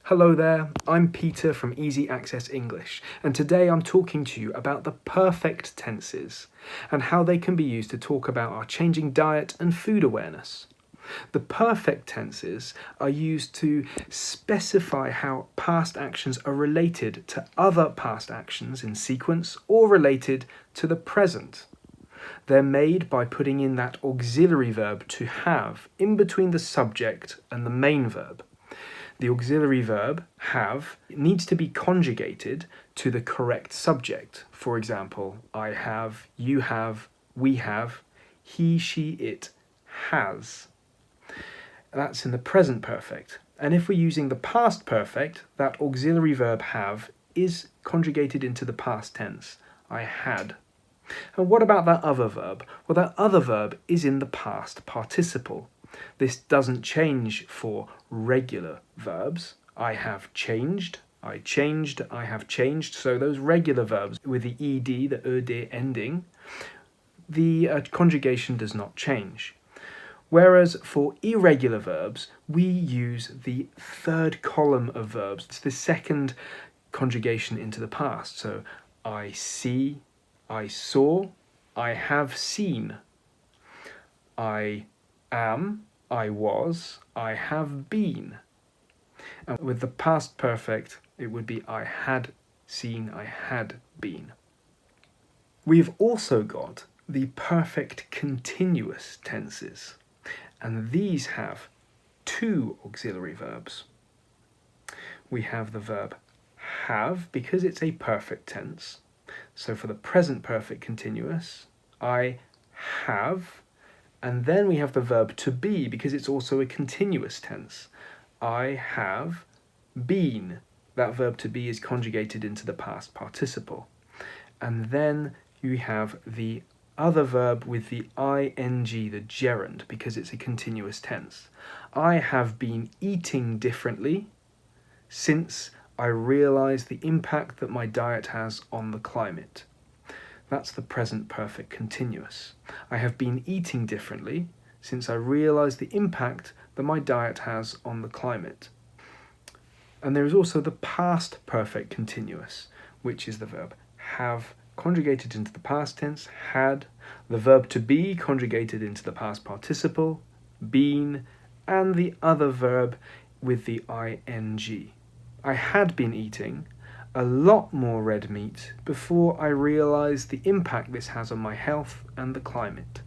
Hello there, I'm Peter from Easy Access English, and today I'm talking to you about the perfect tenses and how they can be used to talk about our changing diet and food awareness. The perfect tenses are used to specify how past actions are related to other past actions in sequence or related to the present. They're made by putting in that auxiliary verb to have in between the subject and the main verb. The auxiliary verb, have, needs to be conjugated to the correct subject. For example, I have, you have, we have, he, she, it has. That's in the present perfect. And if we're using the past perfect, that auxiliary verb have is conjugated into the past tense. I had. And what about that other verb? Well, that other verb is in the past participle. This doesn't change for regular verbs. I have changed, I changed, I have changed. So those regular verbs with the ed, the ed ending, the conjugation does not change. Whereas for irregular verbs, we use the third column of verbs. It's the second conjugation into the past. So I see, I saw, I have seen. I am, I was, I have been. And with the past perfect, it would be I had seen, I had been. We've also got the perfect continuous tenses, and these have two auxiliary verbs. We have the verb have, because it's a perfect tense. So for the present perfect continuous, I have. And then we have the verb to be, because it's also a continuous tense. I have been. That verb to be is conjugated into the past participle. And then you have the other verb with the ing, the gerund, because it's a continuous tense. I have been eating differently since I realised the impact that my diet has on the climate. That's the present perfect continuous. I have been eating differently since I realised the impact that my diet has on the climate. And there is also the past perfect continuous, which is the verb have conjugated into the past tense, had, the verb to be conjugated into the past participle, been, and the other verb with the ing. I had been eating a lot more red meat before I realised the impact this has on my health and the climate.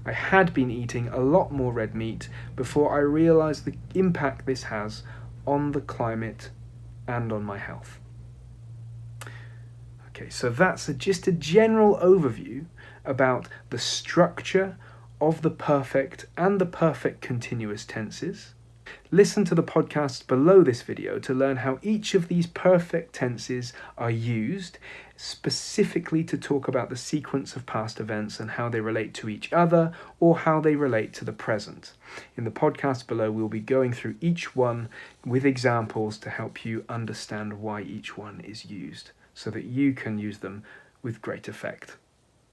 I had been eating a lot more red meat before I realised the impact this has on the climate and on my health. Okay, so that's just a general overview about the structure of the perfect and the perfect continuous tenses. Listen to the podcasts below this video to learn how each of these perfect tenses are used specifically to talk about the sequence of past events and how they relate to each other or how they relate to the present. In the podcast below, we'll be going through each one with examples to help you understand why each one is used so that you can use them with great effect.